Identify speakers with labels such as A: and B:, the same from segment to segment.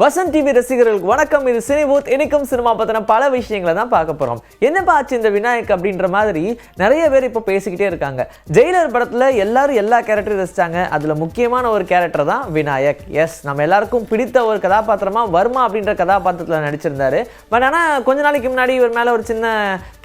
A: Vasanth TV ரசிகர்களுக்கு வணக்கம். இது சினிபூத். இன்னைக்கும் சினிமா பத்தின பல விஷயங்களை தான் பார்க்க போறோம். என்னப்பா ஆச்சு இந்த விநாயக் அப்படின்ற மாதிரி நிறைய பேர் இப்போ பேசிக்கிட்டே இருக்காங்க. ஜெயிலர் படத்துல எல்லாரும் எல்லா கேரக்டரும் ரசிச்சாங்க. அதுல முக்கியமான ஒரு கேரக்டர் தான் விநாயக். எஸ், நம்ம எல்லாருக்கும் பிடித்த ஒரு கதாபாத்திரமா வர்மா அப்படின்ற கதாபாத்திரத்தில் நடிச்சிருந்தாரு. பட் ஆனால் கொஞ்ச நாளைக்கு முன்னாடி இவர் மேலே ஒரு சின்ன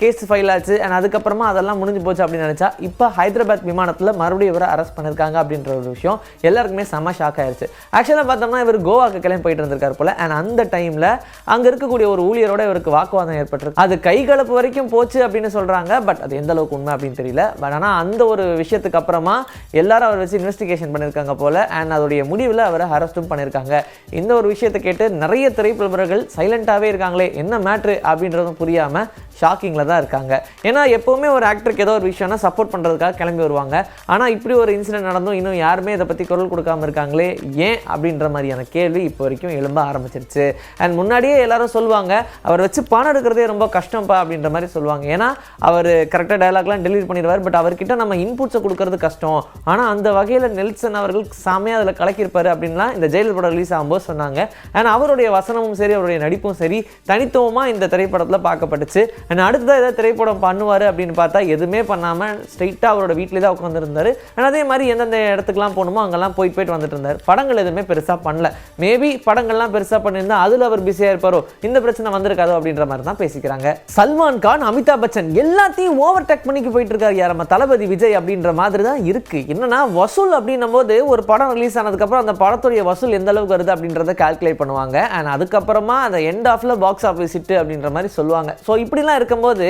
A: கேஸ் ஃபைல் ஆச்சு. அண்ட் அதுக்கப்புறமா அதெல்லாம் முடிஞ்சு போச்சு அப்படின்னு நினைச்சா இப்போ ஹைதராபாத் விமானத்தில் மறுபடியும் இவரை அரெஸ்ட் பண்ணியிருக்காங்க அப்படின்ற ஒரு விஷயம் எல்லாருக்குமே செம்ம ஷாக் ஆயிடுச்சு. ஆக்சுவலாக பார்த்தோம்னா இவர் கோவாக்கு கிளம்பி போயிட்டு இருந்திருக்காரு போல. அண்ட் அந்த டைம்ல அங்க இருக்கக்கூடிய ஒரு ஊழியரோட இவருக்கு வாக்குவாதம் ஏற்பட்டிருக்கு. அது கைகலப்பு வரைக்கும் போச்சு அப்படின்னு சொல்றாங்க. பட் அது எந்த அளவுக்கு உண்மை அப்படின்னு தெரியல. பட் ஆனா அந்த ஒரு விஷயத்துக்கு அப்புறமா எல்லாரும் அவர் வச்சு இன்வெஸ்டிகேஷன் பண்ணிருக்காங்க போல. அண்ட் அதோடைய முடிவில் அவரை அரெஸ்டும் பண்ணிருக்காங்க. இந்த ஒரு விஷயத்தை கேட்டு நிறைய திரைப்பிரபலங்கள் சைலண்டாவே இருக்காங்களே, என்ன மேட்ரு அப்படின்றதும் புரியாம ஷாக்கிங்கில் தான் இருக்காங்க. ஏன்னா எப்போவுமே ஒரு ஆக்டருக்கு ஏதோ ஒரு விஷயம்னா சப்போர்ட் பண்ணுறதுக்காக கிளம்பி வருவாங்க. ஆனால் இப்படி ஒரு இன்சிடென்ட் நடந்தும் இன்னும் யாருமே இதை பற்றி குரல் கொடுக்காம இருக்காங்களே, ஏன் அப்படின்ற மாதிரியான கேள்வி இப்போ வரைக்கும் எழும்ப ஆரம்பிச்சிருச்சு. அண்ட் முன்னாடியே எல்லாரும் சொல்லுவாங்க, அவர் வச்சு பணம் எடுக்கிறதே ரொம்ப கஷ்டம்ப்பா அப்படின்ற மாதிரி சொல்லுவாங்க. ஏன்னா அவர் கரெக்டாக டயலாக்லாம் டெலிவரி பண்ணிடுவார். பட் அவர்கிட்ட நம்ம இன்புட்ஸை கொடுக்கறது கஷ்டம். ஆனால் அந்த வகையில் நெல்சன் அவர்கள் செமையாக அதில் கலக்கியிருப்பார் அப்படின்லாம் இந்த ஜெயிலர் படம் ரிலீஸ் ஆகும்போது சொன்னாங்க. அண்ட் அவருடைய வசனமும் சரி, அவருடைய நடிப்பும் சரி தனித்துவமாக இந்த திரைப்படத்தில் பார்க்கப்பட்டுச்சு. அண்ட் அடுத்ததாக ஏதாவது திரைப்படம் பண்ணுவார் அப்படின்னு பார்த்தா எதுவுமே பண்ணாமல் ஸ்ட்ரைட்டாக அவரோட வீட்டிலே தான் உட்காந்துருந்தார். அண்ட் அதே மாதிரி எந்தெந்த இடத்துக்குலாம் போகணுமோ அங்கெல்லாம் போயிட்டு வந்துட்டு இருந்தார். படங்கள் எதுவுமே பெருசாக பண்ணல. மேபி படங்கள்லாம் பெருசாக பண்ணியிருந்தா அதில் அவர் பிஸியாக இருப்பாரோ, இந்த பிரச்சனை வந்திருக்காதோ அப்படின்ற மாதிரி தான் பேசிக்கிறாங்க. சல்மான் கான், அமிதாப் பச்சன் எல்லாத்தையும் ஓவர் டேக் பண்ணிக்கு போயிட்டு இருக்காரு யார் நம்ம தளபதி விஜய் அப்படின்ற மாதிரி தான் இருக்கு. என்னன்னா வசூல் அப்படின்னும் போது ஒரு படம் ரிலீஸ் ஆனதுக்கப்புறம் அந்த படத்துடைய வசூல் எந்த அளவுக்கு வருது அப்படின்றத கால்குலேட் பண்ணுவாங்க. அண்ட் அதுக்கப்புறமா அந்த எண்ட் ஆஃப்ல பாக்ஸ் ஆஃபீஸ் ஹிட் அப்படின்ற மாதிரி சொல்லுவாங்க. ஸோ இப்படிலாம் இருக்கும்போது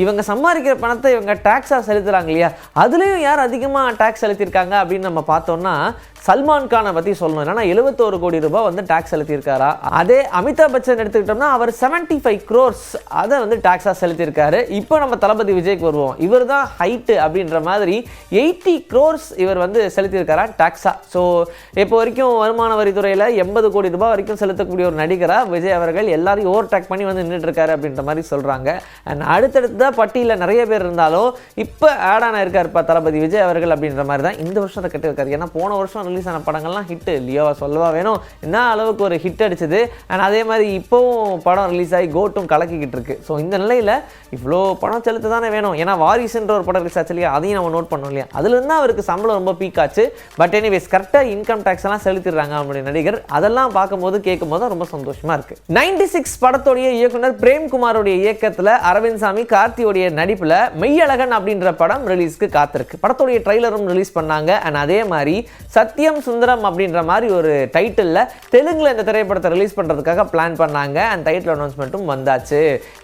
A: இவங்க சம்பாதிக்கிற பணத்தை இவங்க டாக்ஸாக செலுத்துறாங்க இல்லையா, அதுலேயும் யார் அதிகமாக டாக்ஸ் செலுத்தியிருக்காங்க அப்படின்னு நம்ம பார்த்தோம்னா சல்மான் கானை பற்றி சொல்லணும். என்னன்னா 71 கோடி ரூபாய் வந்து டாக்ஸ் செலுத்தியிருக்காரா. அதே அமிதாப் பச்சன் எடுத்துக்கிட்டோம்னா அவர் 75 crores அதை வந்து டாக்ஸாக செலுத்தியிருக்காரு. இப்போ நம்ம தளபதி விஜய்க்கு வருவோம். இவர் தான் ஹைட்டு அப்படின்ற மாதிரி 80 crores இவர் வந்து செலுத்தியிருக்காரா டாக்ஸா. ஸோ இப்போ வரைக்கும் வருமான வரித்துறையில் 80 கோடி ரூபாய் வரைக்கும் செலுத்தக்கூடிய ஒரு நடிகராக விஜய் அவர்கள் எல்லாரையும் ஓவர் டேக் பண்ணி வந்து நின்றுட்டு இருக்காரு அப்படின்ற மாதிரி சொல்கிறாங்க. அண்ட் அடுத்தடுத்த பட்டியலில் நிறைய பேர் இருந்தாலும் இப்போ ஆட் ஆன இருக்காருப்பா தளபதி விஜய் அவர்கள் அப்படின்ற மாதிரி தான் இந்த வருஷத்தை கட்டிருக்காரு. ஏன்னா போன வருஷம் ரிலீஸ் ஆன படங்கள்லாம் ஹிட்டு லியோவா சொல்லவா வேணும், என்ன அளவுக்கு ஒரு ஹிட் அடிச்சது. அண்ட் அதே மாதிரி இப்போவும் படம் ரிலீஸ் ஆகி கோட்டும் கலக்கிக்கிட்டு இருக்கு. ஸோ இந்த நிலையில் இவ்வளோ பணம் செலுத்த தானே வேணும். ஏன்னா வாரிசுன்ற ஒரு படம் ரிலீஸ் ஆச்சு இல்லையா, அதையும் நம்ம நோட் பண்ணோம் இல்லையா, அதுலேருந்து தான் அவருக்கு சம்பளம் ரொம்ப பீக் ஆச்சு. பட் எனிவேஸ் கரெக்டாக இன்கம் டேக்ஸ் எல்லாம் செலுத்திடுறாங்க அவங்களுடைய நடிகர். அதெல்லாம் பார்க்கும்போது கேட்கும்போது ரொம்ப சந்தோஷமா இருக்கு. 96 படத்தோடைய இயக்குனர் பிரேம்குமாரோடைய இயக்கத்தில் அரவிந்த் சாமி கார்த்தியோடைய நடிப்பில் மெய்யழகன் அப்படின்ற படம் ரிலீஸ்க்கு காத்திருக்கு. படத்தோடைய ட்ரைலரும் ரிலீஸ் பண்ணாங்க. அண்ட் அதே மாதிரி சத்யம் சுந்தரம் அப்படின்ற மாதிரி ஒரு டைட்டில் தெலுங்குல இந்த திரைப்படத்தை ரிலீஸ் பண்றதுக்காக பிளான் பண்ணாங்க. அண்ட் டைட்டில் அனௌன்ஸ்மெண்ட்டும் வந்தாச்சு.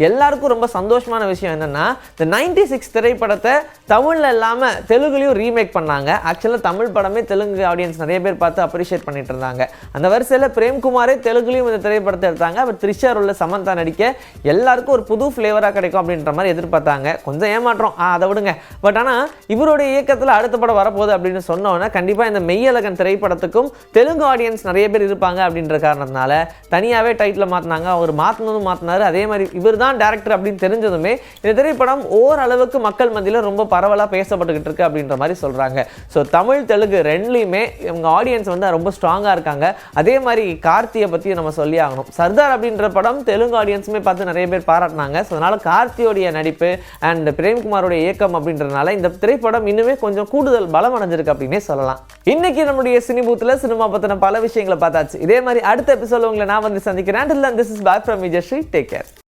A: எல்லாருக்கும் ரொம்ப சந்தோஷமான விஷயம் என்னன்னா இந்த 96 திரைப்படத்தை தமிழ்ல இல்லாம தெலுங்குலயும் ரீமேக் பண்ணாங்க. ஆக்சுவலா தமிழ் படமே தெலுங்கு ஆடியன்ஸ் நிறைய பேர் பார்த்து அப்ரிஷியேட் பண்ணிட்டு இருந்தாங்க. அந்த வரிசையில் பிரேம்குமாரே தெலுங்குலயும் இந்த திரைப்படத்தை எடுத்தாங்க. அவர் த்ரிஷா ரோல்ல சமந்தா நடிக்க எல்லாருக்கும் ஒரு புது ஃபிளேவரா கிடைக்கும் அப்படின்ற மாதிரி எதிர்பார்த்தாங்க. கொஞ்சம் ஏமாற்றம், அதை விடுங்க. பட் ஆனா இவருடைய இயக்கத்தில் அடுத்த படம் வரப்போகுது அப்படின்னு சொன்னோன்னா கண்டிப்பா இந்த மெய்யழகன் திரைப்படத்துக்கும் தெலுங்கு ஆடியன்ஸ் நிறைய பேர் இருப்பாங்க அப்படின்ற காரணத்தினால தனியாவே டைட்டில் மாத்தினாங்க. அவர் மாத்தினதும் மாத்தினாரு. அதே மாதிரி இவர் தான் டைரக்டர் அப்படின்னு தெரிஞ்சதுமே இந்த திரைப்படம் ஓரளவுக்கு மக்கள் மத்தியில் ரொம்ப பரவலாக பேசப்பட்டுக்கிட்டு இருக்கு அப்படின்ற மாதிரி சொல்றாங்க. ஸோ தமிழ் தெலுங்கு ரெண்டுலையுமே இவங்க ஆடியன்ஸ் வந்து ரொம்ப ஸ்ட்ராங்காக இருக்காங்க. அதே மாதிரி கார்த்தியை பற்றி நம்ம சொல்லி ஆகணும். சர்தார் அப்படின்ற படம் தெலுங்கு ஆடியன்ஸுமே பார்த்து நிறைய பேர் பாராட்டினாங்க. ஸோ அதனால கார்த்தியோடைய நடிப்பு அண்ட் பிரேம்குமாரோட இயக்கம் அப்படின்றதுனால இந்த திரைப்படம் இன்னுமே கொஞ்சம் கூடுதல் பலம் அடைஞ்சிருக்கு அப்படின்னே சொல்லலாம். இன்னைக்கு நம்முடைய சினிபூத்தில் சினிமா பத்தின பல விஷயங்களை பார்த்தாச்சு. இதே மாதிரி அடுத்த எபிசோட் உங்களை நான் வந்து சந்திக்கிறேன். This is bye from Vijay Sri. Take care.